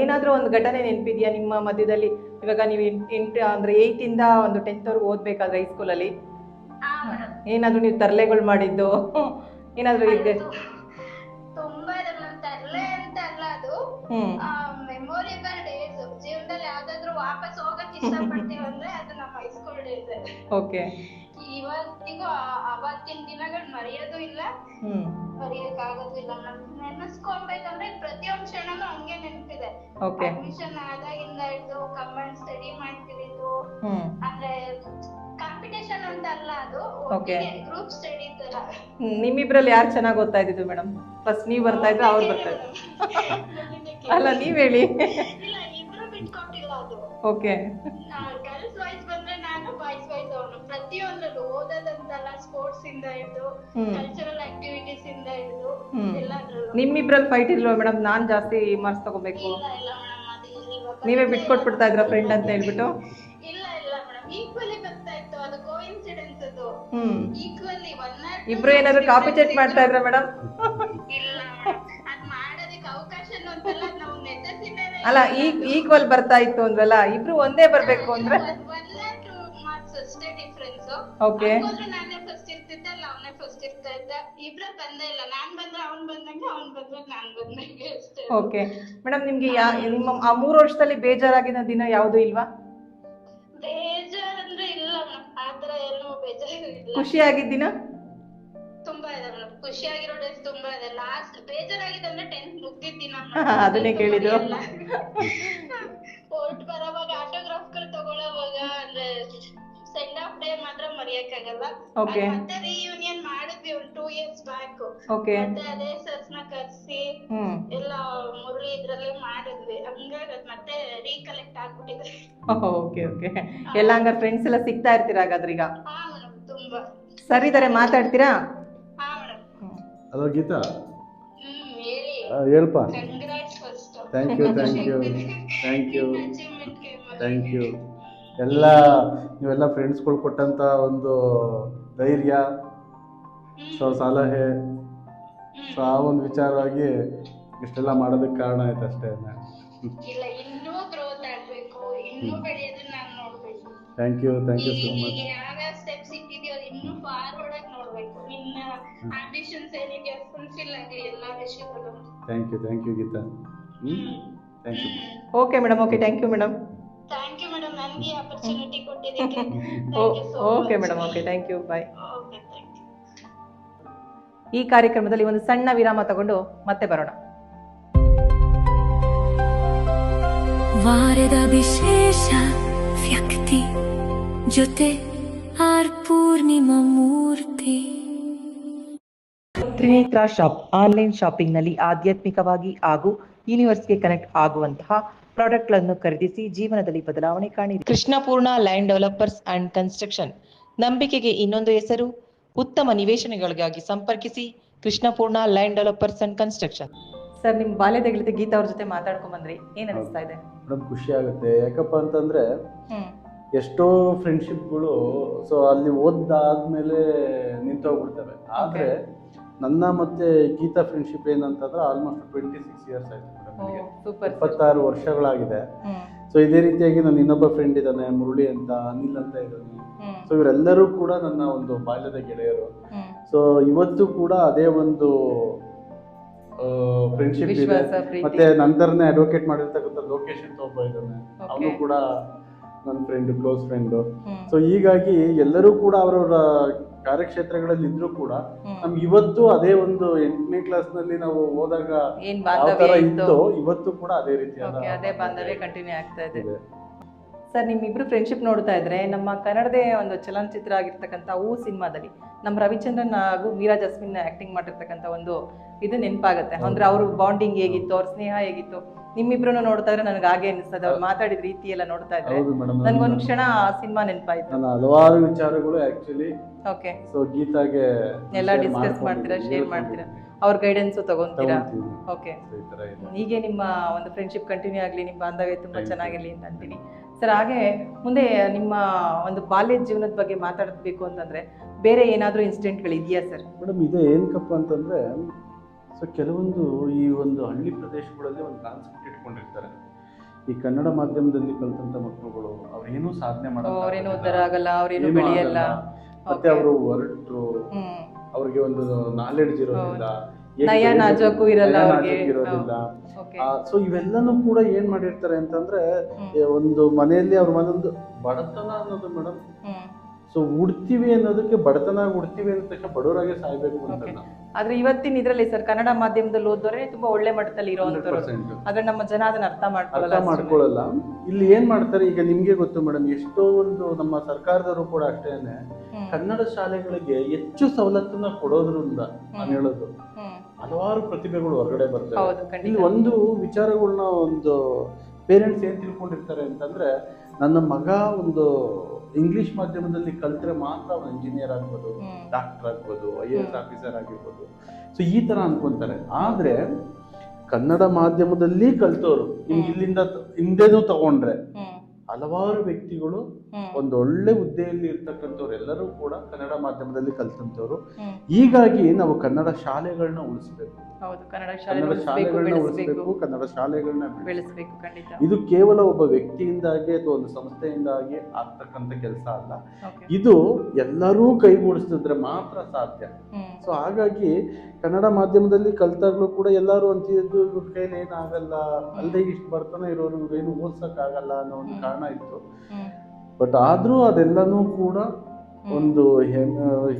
ಏನಾದ್ರೂ ಒಂದು ಘಟನೆ ನೆನಪಿದ್ಯಾ ನಿಮ್ಮ ಮಧ್ಯದಲ್ಲಿ? ಇವಾಗ ನೀವು 8th ಇಂದ ಒಂದು 10th ವರೆಗೂ ಓದ್ಬೇಕಾದ್ರೆ ಹೈಸ್ಕೂಲಲ್ಲಿ ಏನಾದ್ರೂ ನೀವು ತರಲೆಗಳು ಮಾಡಿದ್ದು ಏನಾದ್ರೂ ಇದೆ? ತುಂಬಾ ತರಲೆ ಅಂತ ಅಲ್ಲ, ಅದು ಮೆಮೊರೇಬಲ್ ಡೇಸ್. ಜೀವನದಲ್ಲಿ ಯಾವ್ದಾದ್ರು ವಾಪಸ್ ಹೋಗಕ್ ಇಷ್ಟಪಡ್ತೀವಿ ಅಂದ್ರೆ ಅದು ನಮ್ಮ ಹೈಸ್ಕೂಲ್ ಡೇಸ್. ಓಕೆ, ಇವತ್ತಿಗೂ ಅವತ್ತಿನ ದಿನಗಳು ಮರೆಯೋದು ಇಲ್ಲ, ಮರೆಯಕ್ ಆಗೋದು ಇಲ್ಲ. ನೆನೆಸ್ಕೊಬೇಕಂದ್ರೆ ಪ್ರತಿಯೊಂದು ಕ್ಷಣನೂ ಹಂಗೆ ನೆನಪಿದೆ. ಅಡ್ಮಿಷನ್ ಆದಾಗಿಂದ ಹಿಡಿದು ಕಂಬೈನ್ಡ್ ಸ್ಟಡಿ ಮಾಡ್ತಿದ್ದು, ಅಂದ್ರೆ ಕಾಂಪಿಟೇಷನ್ ಅಂತ ಅಲ್ಲ, ಅದು ಗ್ರೂಪ್ ಸ್ಟಡಿ ತರ. ನಿಮ್ಮಿಬ್ರಲ್ಲಿ ಯಾರು ಚೆನ್ನಾಗಿ ಓದ್ತಾ ಇದ್ದಿದ್ದು ಮೇಡಮ್? ಫಸ್ಟ್ ನೀವ್ ಬರ್ತಾ ಇದ್ರ ಅವ್ರು ಬರ್ತಾ ಇದ್ರು? ಅಲ್ಲ, ನೀವ್ ಹೇಳಿ. ಇಲ್ಲ, ಇಬ್ರು ಬಿಟ್ಕೊಟ್ಟಿಲ್ಲ ಅದು. ಓಕೆ, ಗರ್ಲ್ಸ್ ವೈಸ್ ಬಂದ್ರೆ ನಾನು, ಬಾಯ್ಸ್ ವೈಸ್ ಅವನು. ಪ್ರತಿಯೊಂದರಲ್ಲೂ ಓದೋದಂತಲ್ಲ, ಸ್ಪೋರ್ಟ್ಸ್ ಇಂದ ಹಿಡಿದು ಕಲ್ಚರಲ್ ಆಕ್ಟಿವಿಟೀಸ್ ಇಂದ ಹಿಡಿದು ಎಲ್ಲಾದ್ರಲ್ಲೂ. ನಿಮ್ಮಿಬ್ರಲ್ಲಿ ಫೈಟ್ ಇಲ್ವಾ ಮೇಡಮ್? ನಾನ್ ಜಾಸ್ತಿ ಮಾರ್ಕ್ಸ್ ತಗೋಬೇಕು, ಇಲ್ಲ ಇಲ್ಲ ಮೇಡಮ್, ಅದು ನೀವೇ ಬಿಟ್ಕೊಟ್ಬಿಡ್ತಾ ಇದ್ರ ಫ್ರೆಂಡ್ ಅಂತ ಹೇಳ್ಬಿಟ್ಟು? ಇಲ್ಲ ಇಲ್ಲ ಮೇಡಮ್, ಈಕ್ವಲಿ ಬರ್ತಾ ಇತ್ತು. ಅದು ಕೋಇನ್ಸಿಡೆನ್ಸ್. ಅದು ಈಕ್ವಲಿ ಇಬ್ರು ಏನಾದ್ರು ಕಾಂಪಿಟೇಟ್ ಮಾಡ್ತಾ ಇದ್ರ ಮೇಡಮ್? ಇಲ್ಲ ಮೇಡಮ್, ಅದ್ ಮಾಡೋದಕ್ಕೆ ಅವಕಾಶನೂ ಅಂತಲ್ಲ, ನಾವು ನೆಸೆಸಿಟಿನೇ. ಅಲ್ಲ, ಈಕ್ವಲ್ ಬರ್ತಾ ಇತ್ತು ಅಂದ್ರಲ್ಲ, ಇಬ್ರು ಒಂದೇ ಬರ್ಬೇಕು ಅಂದ್ರೆ 1 or 2 ಮಾರ್ಕ್ಸ್ ಅಷ್ಟೇ ಡಿಫರೆನ್ಸ್. ಓಕೆ, ನಾನೇ ಫಸ್ಟ್ ಇರ್ತಿದ್ದೆ, ಅಲ್ಲ ಅವನೇ ಫಸ್ಟ್ ಇರ್ತಾ ಇದ್ದ. ಇಬ್ರು ಬಂದೇ ಇಲ್ಲ, ನಾನ್ ಬಂದ್ರೆ ಅವ್ನ್ ಬಂದಂಗೆ, ಅವ್ನ್ ಬಂದ್ರೆ ನಾನ್ ಬಂದಂಗೆ ಅಷ್ಟೇ. ಓಕೆ ಮೇಡಮ್, ನಿಮ್ಗೆ ನಿಮ್ಮ ಆ 3 ವರ್ಷದಲ್ಲಿ ಬೇಜಾರಾಗಿನ ದಿನ ಯಾವ್ದು ಇಲ್ವಾ? ಬೇಜಾರ್ ಅಂದ್ರೆ ಇಲ್ಲ ಮೇಡಮ್, ಆತರ ಏನೋ ಬೇಜಾರು ಇಲ್ಲ. ಖುಷಿ ಆಗಿದ್ದಿನ ತುಂಬಾ ಇದೆ ಮೇಡಮ್, ಖುಷಿಯಾಗಿರೋ ಡೇಸ್ ತುಂಬಾ ಇದೆ. ಲಾಸ್ಟ್ ಬೇಜಾರಾಗಿದ್ದಂದ್ರೆ 10th ಮುಗ್ದಿದ್ದಿನ. ಅದನ್ನೇ ಕೇಳಿದ್ದು. ಹೊರ್ಟ್ ಬರೋವಾಗ ಆಟೋಗ್ರಾಫ್ ಗಳು ತಗೊಳ್ಳೋವಾಗ, ಅಂದ್ರೆ ಸೆಂಡ್ ಆಫ್ ಡೇ ಮಾತ್ರ ಮರೆಯಕ್ಕಾಗಲ್ಲ. ಮತ್ತೆ ರಿಯೂನಿಯನ್ ಮಾಡಿದ್ವಿ ಒಂದು 2 years ಬ್ಯಾಕ್. ಮತ್ತೆ ಅದೇ ಸರ್ಸ್ ನ ಕರ್ಸಿ ಎಲ್ಲ ಮುರಳಿ ಇದ್ರಲ್ಲೇ ಮಾಡಿದ್ವಿ. ಹಂಗಾಗಿ ಅದ್ ಮತ್ತೆ ರೀಕಲೆಕ್ಟ್ ಆಗ್ಬಿಟ್ಟಿದೆ. ಓಕೆ ಓಕೆ, ಎಲ್ಲ ಹಂಗಾರೆ ಫ್ರೆಂಡ್ಸ್ ಎಲ್ಲ ಸಿಗ್ತಾ ಇರ್ತೀರಾ ಹಾಗಾದ್ರೆ ಈಗ? ಹಾ ಮೇಡಮ್, ತುಂಬಾ ಸರಿ ಇದಾರೆ, ಮಾತಾಡ್ತೀರಾ? ಹಾ ಮೇಡಮ್. ಹಲೋ ಗೀತಾ, ಹೇಳಿ. ಹೇಳ್ಪಾ. Congrats first. Thank you thank you thank you thank you. ಎಲ್ಲ ನೀವೆಲ್ಲ ಫ್ರೆಂಡ್ಸ್ಗಳು ಕೊಟ್ಟಂತ ಒಂದು ಧೈರ್ಯ, ಸಲಹೆ, ಸೊ ಆ ಒಂದು ವಿಚಾರವಾಗಿ ಇಷ್ಟೆಲ್ಲ ಮಾಡೋದಕ್ಕೆ ಕಾರಣ ಆಯ್ತು ಅಷ್ಟೇ. ಇಲ್ಲ, ಇನ್ನೂ ಗ್ರೋತ್ ಆಗಬೇಕು, ಇನ್ನೂ ಬೆಳೆಯೋದನ್ನ ನಾನು ನೋಡ್ಬೇಕು. Thank you so much. ಯಾವ ಸ್ಟೆಪ್ಸ್ ಇಟ್ಟಿದೆಯೋ ಇನ್ನೂ ಫಾರ್ವರ್ಡ್ ಆಗಿ ನೋಡ್ಬೇಕು. ನಿನ್ನ ಆಂಬಿಷನ್ಸ್ ಏನಿದೆಯೋ ಫುಲ್ಫಿಲ್ ಆಗಲಿ ಎಲ್ಲ ವಿಷಯಗಳು. Thank you Geetha. Thank you. Okay madam, okay, thank you madam. Thank you madam, ನನಗೆ ಆಪರ್ಚುನಿಟಿ ಕೊಟ್ಟಿದ್ದಕ್ಕೆ. Thank you so okay much. Madam, okay, thank you, bye. Okay, thank you. ಈ ಕಾರ್ಯಕ್ರಮದಲ್ಲಿ ಒಂದು ಸಣ್ಣ ವಿರಾಮ ತಗೊಂಡು ಮತ್ತೆ ಬರೋಣ. ವಾರದ ವಿಶೇಷ ವ್ಯಕ್ತಿ ಜೊತೆ R Poornima Murthy. Trinetra shop online ಶಾಪಿಂಗ್ನಲ್ಲಿ ಆಧ್ಯಾತ್ಮಿಕವಾಗಿ ಹಾಗೂ ಯೂನಿವರ್ಸ್ಗೆ ಕನೆಕ್ಟ್ ಆಗುವಂತಹ ಪ್ರಾಡಕ್ಟ್ಗಳನ್ನು ಖರೀದಿಸಿ ಜೀವನದಲ್ಲಿ ಬದಲಾವಣೆ ಕಾಣಿರಿ. Krishnapoorna land developers and construction, ನಂಬಿಕೆಗೆ ಇನ್ನೊಂದು ಹೆಸರು. ಉತ್ತಮ ನಿವೇಶನಗಳಿಗಾಗಿ ಸಂಪರ್ಕಿಸಿ Krishnapoorna land developers and construction. Sir, ನಿಮ್ಮ ಬಾಲ್ಯದ ಗೆಳತಿ ಗೀತಾ ಅವ್ರ ಜೊತೆ ಮಾತಾಡ್ಕೊಂಡ್ ಬಂದ್ರಿ, ಏನ್ ಅನಿಸ್ತಾ ಇದೆ? ಮೇಡಮ್, ಖುಷಿ ಆಗುತ್ತೆ. ಯಾಕಪ್ಪ ಅಂತಂದ್ರೆ ಎಷ್ಟೋ ಫ್ರೆಂಡ್ಶಿಪ್ಗಳು ಸೊ ಅಲ್ಲಿ ಓದಾದ್ಮೇಲೆ ನಿಂತೋಗ್ಬಿಡ್ತವೆ. ಆದ್ರೆ ನನ್ನ ಮತ್ತೆ ಗೀತಾ ಫ್ರೆಂಡ್ಶಿಪ್ ಏನಂತಂದ್ರೆ ಆಲ್ಮೋಸ್ಟ್ 26 ಇಯರ್ಸ್ ಆಯ್ತು ಮೇಡಮ್. 26 ವರ್ಷಗಳಾಗಿದೆ. ಸೊ ಇದೇ ರೀತಿಯಾಗಿ ನನ್ನ ಇನ್ನೊಬ್ಬ ಫ್ರೆಂಡ್ ಇದ್ದಾನೆ, ಮುರಳಿ ಅಂತ, ಅನಿಲ್ ಅಂತ ಇದ್ದಾನೆ. ಸೊ ಇವರೆಲ್ಲರೂ ಕೂಡ ನನ್ನ ಒಂದು ಬಾಲ್ಯದ ಗೆಳೆಯರು. ಸೊ ಇವತ್ತು ಕೂಡ ಅದೇ ಒಂದು ಫ್ರೆಂಡ್ಶಿಪ್ ಇದೆ. ಮತ್ತೆ ನಂತರನೇ ಅಡ್ವೊಕೇಟ್ ಮಾಡಿರ್ತಕ್ಕಂಥ ಲೋಕೇಶ್ ಅಂತ ಒಬ್ಬ ಇದ್ದಾನೆ, ಅವನು ಕೂಡ ನನ್ನ ಫ್ರೆಂಡ್, ಕ್ಲೋಸ್ ಫ್ರೆಂಡ್. ಸೊ ಹೀಗಾಗಿ ಎಲ್ಲರೂ ಕೂಡ ಅವರವರ ಕಾರ್ಯಕ್ಷೇತ್ರಗಳಲ್ಲಿ ಇದ್ರೂ ಕೂಡ ನಮ್ಗೆ ಇವತ್ತು ಅದೇ ಒಂದು 8ನೇ ಕ್ಲಾಸ್ ನಲ್ಲಿ ನಾವು ಹೋದಾಗ ಯಾವ ತರ ಇತ್ತು, ಇವತ್ತು ಕೂಡ ಅದೇ ರೀತಿಯಾದ ಅದೇ ಬಾಂಧವ್ಯ ಕಂಟಿನ್ಯೂ ಆಗ್ತಾ ಇದೆ. ಸರ್, ನಿಮ್ಮಿಬ್ರು ಫ್ರೆಂಡ್ಶಿಪ್ ನೋಡ್ತಾ ಇದ್ರೆ ನಮ್ಮ ಕನ್ನಡದೇ ಒಂದು ಚಲನಚಿತ್ರ ಆಗಿರ್ತಕ್ಕಂಥ ಹೂ ಸಿನಿಮಾದಲ್ಲಿ ನಮ್ಮ ರವಿಚಂದ್ರನ್ ಹಾಗೂ ಮೀರಾ ಜಾಸ್ಮಿನ್ ಆಕ್ಟಿಂಗ್ ಮಾಡಿರ್ತಕ್ಕಂಥ ಒಂದು ಇದು ನೆನಪಾಗುತ್ತೆ. ಅಂದ್ರೆ ಅವ್ರ ಬಾಂಡಿಂಗ್ ಹೇಗಿತ್ತು, ಅವ್ರ ಸ್ನೇಹ ಹೇಗಿತ್ತು, ನಿಮ್ಮಿಬ್ರು ನೋಡ್ತಾ ಇದ್ರೆ ನನಗೆ ಹಾಗೆ ಅನಿಸ್ತದೆ. ಅವ್ರು ಮಾತಾಡಿದ ರೀತಿ ಎಲ್ಲ ನೋಡ್ತಾ ಇದ್ರೆ ನನ್ಗೊಂದ್ ಕ್ಷಣ ಆ ಸಿನಿಮಾ ನೆನಪಾಯ್ತು. ನನ್ನ ಹಲವಾರು ವಿಚಾರಗಳು ಆಕ್ಚುಲಿ ಓಕೆ. ಸೊ ಗೀತಾಗೆ ಎಲ್ಲ ಡಿಸ್ಕಸ್ ಮಾಡ್ತೀರಾ, ಶೇರ್ ಮಾಡ್ತೀರಾ, ಅವ್ರ ಗೈಡೆನ್ಸ್ ತಗೊಂತೀರಾ. ಓಕೆ. ಹೀಗೆ ನಿಮ್ಮ ಒಂದು ಫ್ರೆಂಡ್ಶಿಪ್ ಕಂಟಿನ್ಯೂ ಆಗ್ಲಿ, ನಿಮ್ಮ ಬಾಂಧವ್ಯ ತುಂಬಾ ಚೆನ್ನಾಗಿರ್ಲಿ ಅಂತ ಅಂತೀನಿ. ಸರ್, ಹಾಗೆ ಮುಂದೆ ನಿಮ್ಮ ಒಂದು ಬಾಲ್ಯದ ಜೀವನದ ಬಗ್ಗೆ ಮಾತಾಡಬೇಕು ಅಂತಂದ್ರೆ ಬೇರೆ ಏನಾದರೂ ಇನ್ಸಿಡೆಂಟ್ಗಳು ಇದೆಯಾ ಸರ್? ಮೇಡಮ್, ಇದೆ. ಏನಕ್ಕಪ್ಪ ಅಂತಂದ್ರೆ ಸೊ ಕೆಲವೊಂದು ಈ ಒಂದು ಹಳ್ಳಿ ಪ್ರದೇಶಗಳಲ್ಲಿ ಒಂದು ಕಾನ್ಸೆಪ್ಟ್ ಇಟ್ಕೊಂಡಿರ್ತಾರೆ. ಈ ಕನ್ನಡ ಮಾಧ್ಯಮದಲ್ಲಿ ಕಲಿತಂತ ಮಕ್ಕಳುಗಳು ಅವ್ರೇನೂ ಸಾಧನೆ ಮಾಡಲ್ಲ, ಅವ್ರೇನು ಉದ್ಧಾರ ಆಗಲ್ಲ, ಅವ್ರೇನು ಬೆಳೆಯಲ್ಲ, ಮತ್ತೆ ಅವರು ಹೊರಟರು, ಅವ್ರಿಗೆ ಒಂದು ನಾಲೆಡ್ಜ್ ಇರೋದಿಲ್ಲ, ನಯ ನಾಜೂಕು ಇರಲ್ಲ, ಇರೋದಿಲ್ಲ. ಸೊ ಇವೆಲ್ಲನೂ ಕೂಡ ಏನ್ ಮಾಡಿರ್ತಾರೆ ಅಂತಂದ್ರೆ ಒಂದು ಮನೆಯಲ್ಲಿ ಅವ್ರ ಮನೊಂದು ಬಡತನ ಅನ್ನೋದು ಮೇಡಮ್. ಸೊ ಉಡ್ತೀವಿ ಅನ್ನೋದಕ್ಕೆ ಬಡತನ ಉಡ್ತೀವಿ ಅಂದ ತಕ್ಷಣ ಬಡವರಾಗೆ ಸಾಯ್ಬೇಕು ಅಂತ. ಆದ್ರೆ ಇವತ್ತಿನ ಇದ್ರಲ್ಲಿ ಸರ್ ಕನ್ನಡ ಮಾಧ್ಯಮದಲ್ಲಿ ಓದೋರೆ ತುಂಬಾ ಒಳ್ಳೆ ಮಟ್ಟದಲ್ಲಿ ಇರೋವಂಥವ್ರು. ಆದ್ರೆ ನಮ್ಮ ಜನ ಅದನ್ನ ಅರ್ಥ ಮಾಡ್ಕೊಳ್ಳಲ್ಲ. ಇಲ್ಲಿ ಏನ್ ಮಾಡ್ತಾರೆ, ಈಗ ನಿಮ್ಗೆ ಗೊತ್ತು ಮೇಡಮ್, ಎಷ್ಟೋ ಒಂದು ನಮ್ಮ ಸರ್ಕಾರದವರು ಕೂಡ ಅಷ್ಟೇನೆ ಕನ್ನಡ ಶಾಲೆಗಳಿಗೆ ಹೆಚ್ಚು ಸವಲತ್ತನ್ನ ಕೊಡೋದ್ರಿಂದ ನಾನು ಹೇಳೋದು ಹಲವಾರು ಪ್ರತಿಭೆಗಳು ಹೊರಗಡೆ ಬರ್ತವೆ. ಇಲ್ಲಿ ಒಂದು ವಿಚಾರಗಳನ್ನ ಒಂದು ಪೇರೆಂಟ್ಸ್ ಏನ್ ತಿಳ್ಕೊಂಡಿರ್ತಾರೆ ಅಂತಂದ್ರೆ, ನನ್ನ ಮಗ ಒಂದು ಇಂಗ್ಲಿಷ್ ಮಾಧ್ಯಮದಲ್ಲಿ ಕಲ್ತ್ರೆ ಮಾತ್ರ ಅವನು ಇಂಜಿನಿಯರ್ ಆಗ್ಬೋದು, ಡಾಕ್ಟರ್ ಆಗ್ಬೋದು, IAS ಆಫೀಸರ್ ಆಗಿರ್ಬೋದು. ಸೊ ಈ ತರ ಅನ್ಕೊಂತಾರೆ. ಆದ್ರೆ ಕನ್ನಡ ಮಾಧ್ಯಮದಲ್ಲಿ ಕಲ್ತವ್ರು ಇಲ್ಲಿಂದ ಹಿಂದೆನೂ ತಗೊಂಡ್ರೆ ಹಲವಾರು ವ್ಯಕ್ತಿಗಳು ಒಂದು ಒಳ್ಳೆ ಹುದ್ದೆಯಲ್ಲಿ ಇರ್ತಕ್ಕಂಥವ್ರು ಎಲ್ಲರೂ ಕೂಡ ಕನ್ನಡ ಮಾಧ್ಯಮದಲ್ಲಿ ಕಲ್ತಂತವ್ರು. ಹೀಗಾಗಿ ನಾವು ಕನ್ನಡ ಶಾಲೆಗಳನ್ನ ಉಳಿಸ್ಬೇಕು, ಕನ್ನಡ ಶಾಲೆಗಳನ್ನ ಉಳಿಸ್ಬೇಕು, ಕನ್ನಡ ಶಾಲೆಗಳನ್ನ ಬೆಳೆಸಬೇಕು. ಇದು ಕೇವಲ ಒಬ್ಬ ವ್ಯಕ್ತಿಯಿಂದಾಗಿ ಅಥವಾ ಒಂದು ಸಂಸ್ಥೆಯಿಂದಾಗಿ ಆಗ್ತಕ್ಕಂಥ ಕೆಲಸ ಅಲ್ಲ, ಇದು ಎಲ್ಲರೂ ಕೈಗೂಡಿಸಿದ್ರೆ ಮಾತ್ರ ಸಾಧ್ಯ. ಸೊ ಹಾಗಾಗಿ ಕನ್ನಡ ಮಾಧ್ಯಮದಲ್ಲಿ ಕಲ್ತಾಗ್ಲೂ ಕೂಡ ಎಲ್ಲರೂ ಅಂತಿದ್ದು ಇವ್ರ ಕೈಲಿ ಏನಾಗಲ್ಲ, ಅಲ್ಲದೆ ಇಷ್ಟು ಬರ್ತಾನೆ ಇರೋರು ಏನು ಓದ್ಸಕ್ ಆಗಲ್ಲ ಅನ್ನೋ ಒಂದು ಕಾರಣ ಇತ್ತು. ಬಟ್ ಆದ್ರೂ ಅದೆಲ್ಲನೂ ಕೂಡ ಒಂದು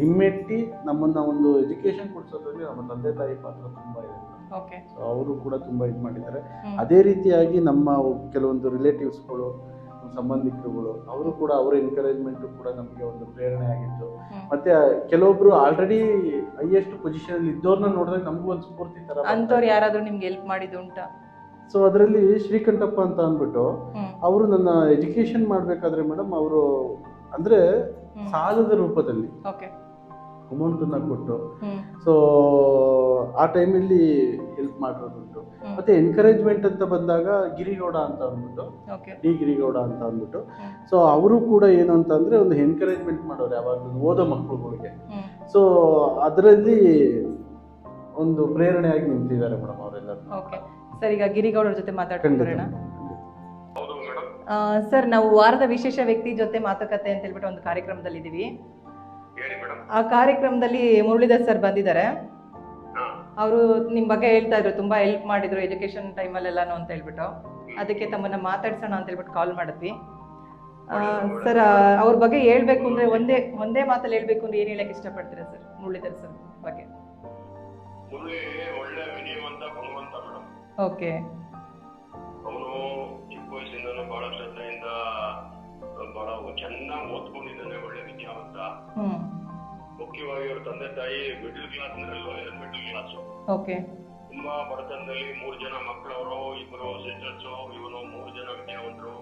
ಹಿಮ್ಮೆಟ್ಟಿ ನಮ್ಮನ್ನ ಒಂದು ಎಜುಕೇಶನ್ ಕೊಡ್ಸೋದ್ರಲ್ಲಿ ನಮ್ಮ ತಂದೆ ತಾಯಿ ಪಾತ್ರ ತುಂಬಾ ಇದೆ. ಅವರು ಕೂಡ ತುಂಬಾ ಇದು ಮಾಡಿದ್ದಾರೆ. ಅದೇ ರೀತಿಯಾಗಿ ನಮ್ಮ ಕೆಲವೊಂದು ರಿಲೇಟಿವ್ಸ್ಗಳು, ಸಂಬಂಧಿಕರುಗಳು, ಅವರು ಕೂಡ ಅವರ ಎನ್ಕರೇಜ್ಮೆಂಟ್ ಕೂಡ ನಮಗೆ ಒಂದು ಪ್ರೇರಣೆ ಆಗಿತ್ತು. ಮತ್ತೆ ಕೆಲವೊಬ್ರು ಆಲ್ರೆಡಿ ಹೈಯೆಸ್ಟ್ ಪೊಸಿಷನ್ ಅಲ್ಲಿ ಇದ್ದವ್ರನ್ನ ನೋಡಿದ್ರೆ ನಮಗೂ ಒಂದು ಸ್ಫೂರ್ತಿ ತರ. ಅಂತವ್ರು ಯಾರಾದ್ರೂ ನಿಮ್ಗೆ ಹೆಲ್ಪ್ ಮಾಡಿದ್ದು ಉಂಟಾ? ಸೊ ಅದರಲ್ಲಿ ಶ್ರೀಕಂಠಪ್ಪ ಅಂತ ಅಂದ್ಬಿಟ್ಟು ಅವರು ನನ್ನ ಎಜುಕೇಶನ್ ಮಾಡ್ಬೇಕಾದ್ರೆ ಮೇಡಮ್, ಅವರು ಅಂದ್ರೆ ಸಾಲದ ರೂಪದಲ್ಲಿ ಅಮೌಂಟ್ ಅನ್ನ ಕೊಟ್ಟು ಸೊ ಆ ಟೈಮಲ್ಲಿ ಹೆಲ್ಪ್ ಮಾಡಿರೋದುಂಟು. ಮತ್ತೆ ಎನ್ಕರೇಜ್ಮೆಂಟ್ ಅಂತ ಬಂದಾಗ ಗಿರಿಗೌಡ ಅಂತ ಅಂದ್ಬಿಟ್ಟು, ಡಿ ಗಿರಿಗೌಡ ಅಂತ ಅಂದ್ಬಿಟ್ಟು, ಸೊ ಅವರು ಕೂಡ ಏನು ಅಂತ ಅಂದ್ರೆ ಒಂದು ಎನ್ಕರೇಜ್ಮೆಂಟ್ ಮಾಡೋರು ಯಾವಾಗಲೂ ಓದೋ ಮಕ್ಕಳುಗಳಿಗೆ. ಸೊ ಅದರಲ್ಲಿ ಒಂದು ಪ್ರೇರಣೆಯಾಗಿ ನಿಂತಿದ್ದಾರೆ ಮೇಡಮ್ ಅವರೆಲ್ಲರೂ. ಸರ್, ಈಗ ಗಿರಿಗೌಡರ ಜೊತೆ ಮಾತಾಡ್ಕೊಂಡ್ಬರೋಣ. ಸರ್, ನಾವು ವಾರದ ವಿಶೇಷ ವ್ಯಕ್ತಿ ಜೊತೆ ಮಾತುಕತೆ ಅಂತ ಹೇಳ್ಬಿಟ್ಟು ಒಂದು ಕಾರ್ಯಕ್ರಮದಲ್ಲಿ ಇದೀವಿ. ಆ ಕಾರ್ಯಕ್ರಮದಲ್ಲಿ ಮುರಳೀಧರ್ ಸರ್ ಬಂದಿದ್ದಾರೆ. ಅವರು ನಿಮ್ಮ ಬಗ್ಗೆ ಹೇಳ್ತಾ ಇದ್ರು, ತುಂಬಾ ಹೆಲ್ಪ್ ಮಾಡಿದ್ರು ಎಜುಕೇಶನ್ ಟೈಮಲ್ಲೆಲ್ಲಾನು ಅಂತ ಹೇಳ್ಬಿಟ್ಟು. ಅದಕ್ಕೆ ತಮ್ಮನ್ನ ಮಾತಾಡ್ಸೋಣ ಅಂತ ಹೇಳ್ಬಿಟ್ಟು ಕಾಲ್ ಮಾಡಿದ್ವಿ. ಸರ್, ಅವ್ರ ಬಗ್ಗೆ ಹೇಳ್ಬೇಕು ಅಂದ್ರೆ ಒಂದೇ ಮಾತಲ್ಲಿ ಹೇಳ್ಬೇಕು ಅಂದ್ರೆ ಏನ್ ಹೇಳಕ್ ಇಷ್ಟಪಡ್ತೀರಾ ಸರ್ ಮುರಳೀಧರ್ ಸರ್ ಬಗ್ಗೆ? ಮುರಳಿ ಒಳ್ಳೆ ವಿನಯವಂತ, ಗುಣವಂತ ಮೇಡಮ್. ಓಕೆ. ಅವನು ಚಿಕ್ಕ ವಯಸ್ಸಿಂದನೂ ಬಹಳ ಶ್ರದ್ಧೆಯಿಂದ ಬಹಳ ಚೆನ್ನಾಗಿ ಓದ್ಕೊಂಡಿದ್ದಾನೆ, ಒಳ್ಳೆ ವಿದ್ಯಾವಂತ. ಮುಖ್ಯವಾಗಿ ಅವ್ರ ತಂದೆ ತಾಯಿ middle class lower middle class. Okay. ತುಂಬಾ ಬಡತನದಲ್ಲಿ 3 ಜನ ಮಕ್ಕಳವರು, 2 ಸಿಸ್ಟರ್ಸ್, ಇವನು 3 ಜನ ವಿದ್ಯಾವಂತರು.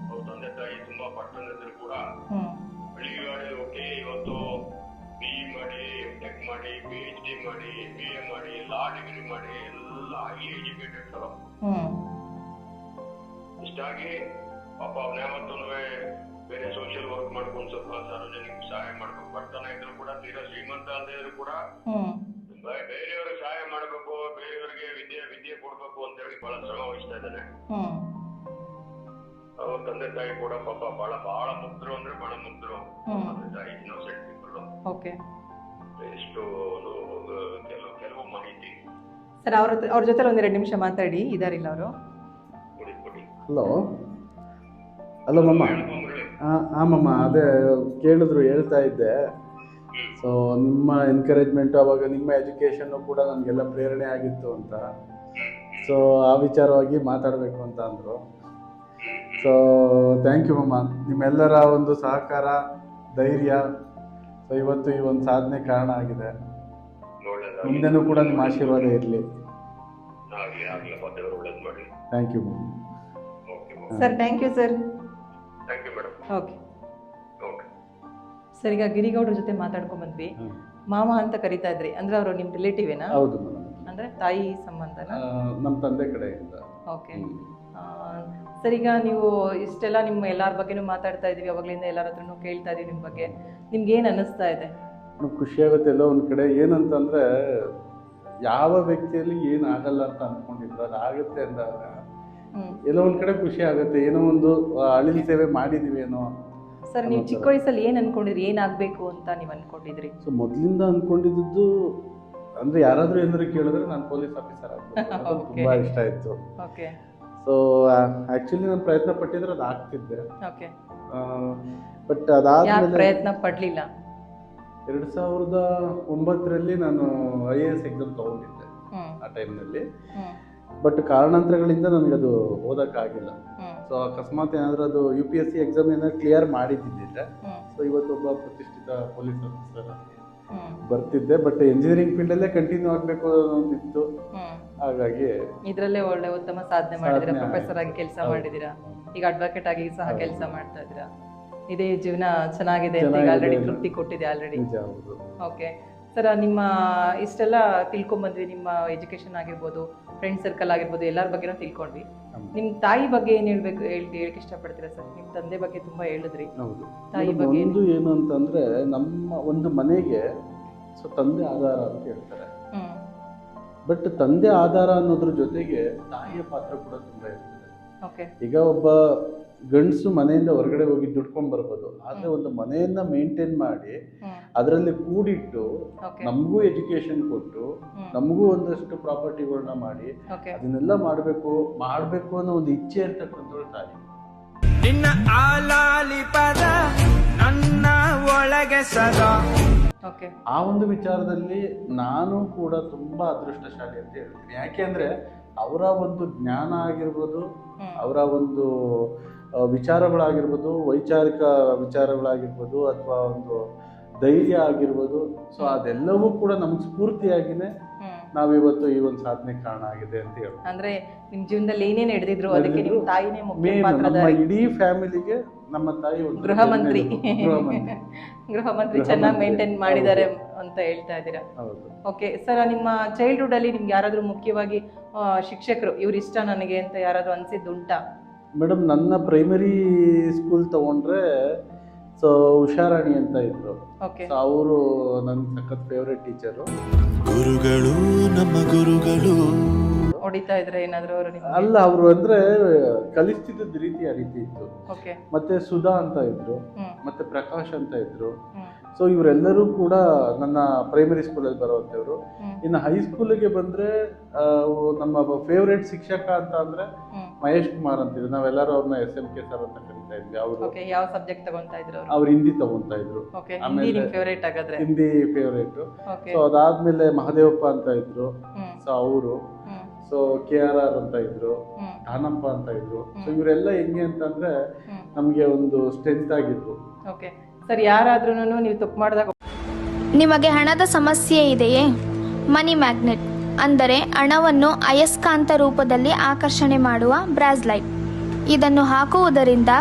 ಅವ್ರ ತಂದೆ ತಾಯಿ ತುಂಬಾ ಬಡತನದಿದ್ರು ಕೂಡ ಹಳ್ಳಿಗಾಡಿ ಹೋಗಿ ಇವತ್ತು BE ಮಾಡಿ, ಟೆಕ್ ಮಾಡಿ, PhD ಮಾಡಿ, MA ಮಾಡಿ, ಲಾ ಡಿಗ್ರಿ ಮಾಡಿ, ಎಲ್ಲ ಹೈಲಿ ಎಜುಕೇಟೆಡ್ ಫೆಲೋ. ಇಷ್ಟಾಗಿ ಪಾಪ ಅವನ ಯಾವತ್ತೂ ಬೇರೆ ಸೋಷಿಯಲ್ ವರ್ಕ್ ಮಾಡ್ಕೊಂಡು ಸ್ವಲ್ಪ ಸಾರ್ವಜನಿಕ ಸಹಾಯ ಮಾಡ್ಬೇಕು. ಬಡತನ ಇದ್ರು ಕೂಡ, ತೀರಾ ಶ್ರೀಮಂತ ಅಲ್ಲದೆ ಇದ್ರು ಕೂಡ ಬೇರೆಯವ್ರಿಗೆ ಸಹಾಯ ಮಾಡ್ಬೇಕು, ಬೇರೆಯವರಿಗೆ ವಿದ್ಯೆ ಕೊಡ್ಬೇಕು ಅಂತ ಹೇಳಿ ಬಹಳ ಶ್ರಮ ವಹಿಸ್ತಾ ಇದ್ದಾನೆ. ಅವ್ರ ತಂದೆ ತಾಯಿ ಕೂಡ ಪಾಪ ಬಹಳ ಮುಗ್ಧರು ಅಂದ್ರೆ ಬಹಳ ಮುಗ್ಧರು. ತಂದೆ ತಾಯಿ ಇನ್ನೋಸೆಂಟ್ ಪೀಪಲ್. ಓಕೆ. ಇಷ್ಟು ಕೆಲವು ಮಾಹಿತಿ ಸರ್, ಅವ್ರ ಜೊತೆ ಒಂದೆರಡು ನಿಮಿಷ ಮಾತಾಡಿ. ಇದಾರಿಲ್ಲ ಅವರು? ಹಲೋ ಮಮ್ಮ. ಹಾಂ ಮಮ್ಮ, ಅದೇ ಕೇಳಿದ್ರು, ಹೇಳ್ತಾ ಇದ್ದೆ. ಸೊ ನಿಮ್ಮ ಎನ್ಕರೇಜ್ಮೆಂಟು, ಅವಾಗ ನಿಮ್ಮ ಎಜುಕೇಷನ್ನು ಕೂಡ ನನಗೆಲ್ಲ ಪ್ರೇರಣೆ ಆಗಿತ್ತು ಅಂತ. ಸೊ ಆ ವಿಚಾರವಾಗಿ ಮಾತಾಡಬೇಕು ಅಂತ ಅಂದರು. ಸೊ ಥ್ಯಾಂಕ್ ಯು ಮಮ್ಮ, ನಿಮ್ಮೆಲ್ಲರ ಒಂದು ಸಹಕಾರ, ಧೈರ್ಯ ಸೊ ಇವತ್ತು ಈ ಒಂದು ಸಾಧನೆ ಕಾರಣ ಆಗಿದೆ. ಮುಂದೆನೂ ಕೂಡ ನಿಮ್ಮ ಆಶೀರ್ವಾದ ಇರಲಿ. ಥ್ಯಾಂಕ್ ಯು ಮಮ್ಮ. Sir, thank you sir. Okay sir, ಈಗ ಗಿರಿಗೌಡ್ರ ಜೊತೆ ಮಾತಾಡ್ಕೊಂಡ್ ಬಂದ್ವಿ. ಮಾಮ ಅಂತ ಕರಿತಾ ಇದ್ರಿ, ಅಂದ್ರೆ ಅವರು ನಿಮ್ ರಿಲೇಟಿವ್ ಏನಾ? ಹೌದು ಮೇಡಮ್. ಅಂದ್ರೆ ತಾಯಿ ಸಂಬಂಧನ? ನಮ್ಮ ತಂದೆ ಕಡೆಯಿಂದ. ಓಕೆ. ಸರ್, ಈಗ ನೀವು ಇಷ್ಟೆಲ್ಲ ನಿಮ್ಮ ಎಲ್ಲಾರ ಬಗ್ಗೆನೂ ಮಾತಾಡ್ತಾ ಇದೀವಿ, ಅವಾಗ್ಲಿಂದ ಎಲ್ಲಾರ ಹತ್ರನೂ ಕೇಳ್ತಾ ಇದೀವಿ ನಿಮ್ಮ ಬಗ್ಗೆ. ನಿಮ್ಗೆ ಏನ್ ಅನ್ನಿಸ್ತಾ ಇದೆ? ಖುಷಿ ಆಗುತ್ತೆ. ಎಲ್ಲ ಒಂದ್ ಕಡೆ ಏನಂತಂದ್ರೆ, ಯಾವ ವ್ಯಕ್ತಿಯಲ್ಲಿ ಏನ್ ಆಗಲ್ಲ ಅಂತ ಅನ್ಕೊಂಡಿದ್ರು ಅದು ಆಗುತ್ತೆ ಅಂದಾಗ ಎಲ್ಲೋ ಒಂದ್ ಕಡೆ ಖುಷಿ ಆಗುತ್ತೆ. ಏನೋ ಒಂದು ಅಳಿಲ್ ಸೇವೆ ಮಾಡಿದೀವಿ ಏನೋ. ಸರ್, ನೀವು ಚಿಕ್ಕ ವಯಸ್ಸಲ್ಲಿ ಏನ್ ಅನ್ಕೊಂಡಿದ್ರಿ, ಏನಾಗ್ಬೇಕು ಅಂತ ನೀವು ಅನ್ಕೊಂಡಿದ್ರಿ? ಸೊ ಮೊದ್ಲಿಂದ ಅನ್ಕೊಂಡಿದ್ದು ಅಂದ್ರೆ, ಯಾರಾದ್ರೂ ಏನಾದ್ರು ಕೇಳಿದ್ರೆ ನಾನು ಪೊಲೀಸ್ ಆಫೀಸರ್ ಆಗ್ಬೇಕು, ತುಂಬಾ ಇಷ್ಟ ಇತ್ತು. ಓಕೆ. ಸೊ ಆಕ್ಚುಲಿ ನಾನು ಪ್ರಯತ್ನ ಪಟ್ಟಿದ್ರೆ ಅದು ಆಗ್ತಿದ್ದೆ. ಓಕೆ. ಬಟ್ ಅದಾದ್ಮೇಲೆ ಪ್ರಯತ್ನ ಪಡ್ಲಿಲ್ಲ. 2009ರಲ್ಲಿ ನಾನು IAS ಎಕ್ಸಾಮ್ ತಗೊಂಡಿದ್ದೆ ಆ ಟೈಮ್ನಲ್ಲಿ. ಬಟ್ ಕಾರಣಾಂತರಗಳಿಂದ ನನಗದು ಓದಕ್ಕಾಗಿಲ್ಲ. ಸೊ ಅಕಸ್ಮಾತ್ ಏನಾದರೂ ಅದು UPSC ಎಕ್ಸಾಮ್ ಏನಾದ್ರು ಕ್ಲಿಯರ್ ಮಾಡಿದ್ದಿದ್ರೆ ಸೊ ಇವತ್ತೊಬ್ಬ ಪ್ರತಿಷ್ಠಿತ ಪೊಲೀಸ್ ಆಫೀಸರ್ ಬರ್ತಿದ್ದೆ. ಬಟ್ ಇಂಜಿನಿಯರಿಂಗ್ ಫೀಲ್ಡಲ್ಲೇ ಕಂಟಿನ್ಯೂ ಆಗಬೇಕು ಅನ್ನೋದಿತ್ತು. ಹಾಗಾಗಿ ಇದರಲ್ಲೇ ಒಳ್ಳೆ ಉತ್ತಮ ಸಾಧನೆ ಮಾಡಿದಿರಾ. ಪ್ರೊಫೆಸರ್ ಆಗಿ ಕೆಲಸ ಮಾಡಿದಿರಾ, ಈಗ ಅಡ್ವೊಕೇಟ್ ಆಗಿ ಸಹ ಕೆಲಸ ಮಾಡ್ತಾ ಇದ್ದೀರಾ. ಇದೇ ಜೀವನ ಚೆನ್ನಾಗಿದೆ ಅಂತ ಈಗ ಆಲ್ರೆಡಿ ತೃಪ್ತಿ ಕೊಟ್ಟಿದೆ ಆಲ್ರೆಡಿ. ಓಕೆ ಸರ್, ನಿಮ್ಮ ಇಷ್ಟೆಲ್ಲ ತಿಳ್ಕೊಂಬಂದ್ವಿ, ನಿಮ್ಮ ಎಜುಕೇಶನ್ ಆಗಿರ್ಬೋದು, ಫ್ರೆಂಡ್ ಸರ್ಕಲ್ ಆಗಿರ್ಬೋದು, ಎಲ್ಲರ ಬಗ್ಗೆನೂ ತಿಳ್ಕೊಂಡ್ವಿ. ನಿಮ್ಮ ತಾಯಿ ಬಗ್ಗೆ ಏನು ಹೇಳಕ್ಕೆ ಇಷ್ಟಪಡ್ತೀರಾ ಸರ್? ನಿಮ್ಮ ತಂದೆ ಬಗ್ಗೆ ತುಂಬಾ ಹೇಳಿದ್ರಿ, ತಾಯಿ ಬಗ್ಗೆ ಒಂದು ಏನು ಅಂತಂದ್ರೆ, ನಮ್ಮ ಒಂದು ಮನೆಗೆ ಸೊ ತಂದೆ ಆಧಾರ ಅಂತ ಹೇಳ್ತಾರೆ. ಬಟ್ ತಂದೆ ಆಧಾರ ಅನ್ನೋದ್ರ ಜೊತೆಗೆ ತಾಯಿಯ ಪಾತ್ರ ಕೂಡ ತುಂಬಾ ಇರ್ತದೆ. ಈಗ ಒಬ್ಬ ಗಂಡಸು ಮನೆಯಿಂದ ಹೊರಗಡೆ ಹೋಗಿ ದುಡ್ಕೊಂಡ್ ಬರ್ಬೋದು, ಆದ್ರೆ ಒಂದು ಮನೆಯನ್ನ ಮೇಂಟೈನ್ ಮಾಡಿ ಅದರಲ್ಲಿ ಕೂಡಿಟ್ಟು ನಮಗೂ ಎಜುಕೇಶನ್ ಕೊಟ್ಟು ನಮಗೂ ಒಂದಷ್ಟು ಪ್ರಾಪರ್ಟಿಗಳನ್ನ ಮಾಡಿ ಅದನ್ನೆಲ್ಲ ಮಾಡ್ಬೇಕು ಅನ್ನೋ ಒಂದು ಇಚ್ಛೆ ಇರ್ತಕ್ಕಂಥವ್ರು ತಾಯಿ. ನಿನ್ನ ಆಲಾಲಿ ಪದ ನನ್ನ ಒಳಗೆ ಸದಾ. ಆ ಒಂದು ವಿಚಾರದಲ್ಲಿ ನಾನು ಕೂಡ ತುಂಬಾ ಅದೃಷ್ಟಶಾಲಿ ಅಂತ ಹೇಳ್ತೀನಿ. ಯಾಕೆಂದ್ರೆ ಅವರ ಒಂದು ಜ್ಞಾನ ಆಗಿರ್ಬೋದು, ಅವರ ಒಂದು ವಿಚಾರಗಳಾಗಿರ್ಬೋದು, ವೈಚಾರಿಕ ವಿಚಾರಗಳಾಗಿರ್ಬೋದು, ಅಥವಾ ಒಂದು ಧೈರ್ಯ ಆಗಿರ್ಬೋದು, ಸೊ ಅದೆಲ್ಲವೂ ಕೂಡ ನಮ್ಗೆ ಸ್ಫೂರ್ತಿಯಾಗಿನೇ ನಾವಿವತ್ತು ಈ ಒಂದು ಸಾಧನೆ ಕಾರಣ ಆಗಿದೆ ಅಂತ ಹೇಳಿ. ಅಂದ್ರೆ ನಿಮ್ ಜೀವನದಲ್ಲಿ ಏನೇನ್ ನಡೆದಿದ್ರು ಅದಕ್ಕೆ ನಿಮ್ಮ ತಾಯಿನೇ ಮುಖ್ಯ ಪಾತ್ರ. ನಮ್ಮ ಇಡೀ ಫ್ಯಾಮಿಲಿಗೆ ನಮ್ಮ ತಾಯಿ ಒಂದು ಗೃಹ ಮಂತ್ರಿ ಚೆನ್ನಾಗಿ ಮೇಂಟೈನ್ ಮಾಡಿದ್ದಾರೆ ಅಂತ ಹೇಳ್ತಾ ಇದ್ದೀರಾ. ಓಕೆ ಸರ್, ನಿಮ್ಮ ಚೈಲ್ಡ್ಹುಡ್ ಅಲ್ಲಿ ನಿಮ್ಗೆ ಯಾರಾದ್ರೂ ಮುಖ್ಯವಾಗಿ ಶಿಕ್ಷಕರು ಇವ್ರು ಇಷ್ಟ ನನಗೆ ಅಂತ ಯಾರಾದ್ರೂ ಅನ್ಸಿದ್ದು ಉಂಟಾ? ಮೇಡಮ್, ನನ್ನ ಪ್ರೈಮರಿ ಸ್ಕೂಲ್ ತಗೊಂಡ್ರೆ ಸೊ ಉಷಾರಾಣಿ ಅಂತ ಇದ್ರು. ಅವರು ನನ್ನ ಸಖತ್ ಫೇವ್ರೆಟ್ ಟೀಚರು. ಗುರುಗಳು ನಮ್ಮ ಗುರುಗಳು ಹೊಡಿತಾ ಇದ್ರೆ ಏನಾದ್ರು ಅವರು? ಅಲ್ಲ, ಅವರು ಅಂದ್ರೆ ಕಲಿಸ್ತಿದ್ದ ರೀತಿ ಆ ರೀತಿ ಇತ್ತು. ಮತ್ತೆ ಸುಧಾ ಅಂತ ಇದ್ರು, ಮತ್ತೆ ಪ್ರಕಾಶ್ ಅಂತ ಇದ್ರು. ಸೊ ಇವರೆಲ್ಲರೂ ಕೂಡ ನನ್ನ ಪ್ರೈಮರಿ ಸ್ಕೂಲಲ್ಲಿ ಬರುವಂಥವ್ರು. ಇನ್ನು ಹೈಸ್ಕೂಲಿಗೆ ಬಂದರೆ ನಮ್ಮ ಫೇವ್ರೇಟ್ ಶಿಕ್ಷಕ ಅಂತ ಅಂದರೆ ಮಹೇಶ್ ಕುಮಾರ್ ಅಂತಿದ್ರು. ನಾವೆಲ್ಲರೂ ಅವ್ರನ್ನ SMK ಸರ್ ಅಂತ ಕರಿತಾ ಇದ್ವಿ. ಅವರು ಯಾವ ಸಬ್ಜೆಕ್ಟ್ ತಗೊಂತಾ ಇದ್ರು ಅವ್ರು ಹಿಂದಿ ತಗೊಂತಾ ಇದ್ರು. ಆಮೇಲೆ ಹಿಂದಿ ಫೇವ್ರೇಟ್. ಸೊ ಅದಾದ್ಮೇಲೆ ಮಹದೇವಪ್ಪ ಅಂತ ಇದ್ರು, ಸೊ ಅವರು, ಸೊ KRR ಅಂತ ಇದ್ರು, ದಾನಪ್ಪ ಅಂತ ಇದ್ರು. ಸೊ ಇವರೆಲ್ಲ ಹೆಂಗೆ ಅಂತಂದ್ರೆ ನಮ್ಗೆ ಒಂದು ಸ್ಟ್ರೆಂತ್ ಆಗಿದ್ರು. ಸರ್, ಯಾರಾದ್ರೂ ನೀವು ತಪ್ಪು ಮಾಡಿದಾಗ ನಿಮಗೆ ಹಣದ ಸಮಸ್ಯೆ ಇದೆಯೇ? ಮನಿ ಮ್ಯಾಗ್ನೆಟ್ ಅಂದರೆ ಹಣವನ್ನು ಅಯಸ್ಕಾಂತ ರೂಪದಲ್ಲಿ ಆಕರ್ಷಣೆ ಮಾಡುವ ಬ್ರಾಸ್ಲೈಟ್. ಇದನ್ನು ಹಾಕುವುದರಿಂದ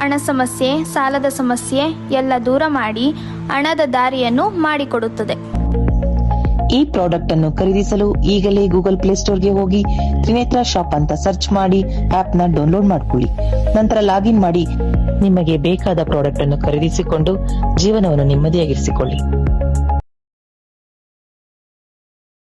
ಹಣ ಸಮಸ್ಯೆ, ಸಾಲದ ಸಮಸ್ಯೆ ಎಲ್ಲ ದೂರ ಮಾಡಿ ಹಣದ ದಾರಿಯನ್ನು ಮಾಡಿಕೊಡುತ್ತದೆ. ಈ ಪ್ರಾಡಕ್ಟ್ ಅನ್ನು ಖರೀದಿಸಲು ಈಗಲೇ ಗೂಗಲ್ ಪ್ಲೇಸ್ಟೋರ್ಗೆ ಹೋಗಿ ತ್ರಿನೇತ್ರ ಶಾಪ್ ಅಂತ ಸರ್ಚ್ ಮಾಡಿ ಆಪ್ ನ ಡೌನ್ಲೋಡ್ ಮಾಡಿಕೊಳ್ಳಿ. ನಂತರ ಲಾಗಿನ್ ಮಾಡಿ ನಿಮಗೆ ಬೇಕಾದ ಪ್ರಾಡಕ್ಟ್ ಅನ್ನು ಖರೀದಿಸಿಕೊಂಡು ಜೀವನವನ್ನು ನೆಮ್ಮದಿಯಾಗಿರಿಸಿಕೊಳ್ಳಿ.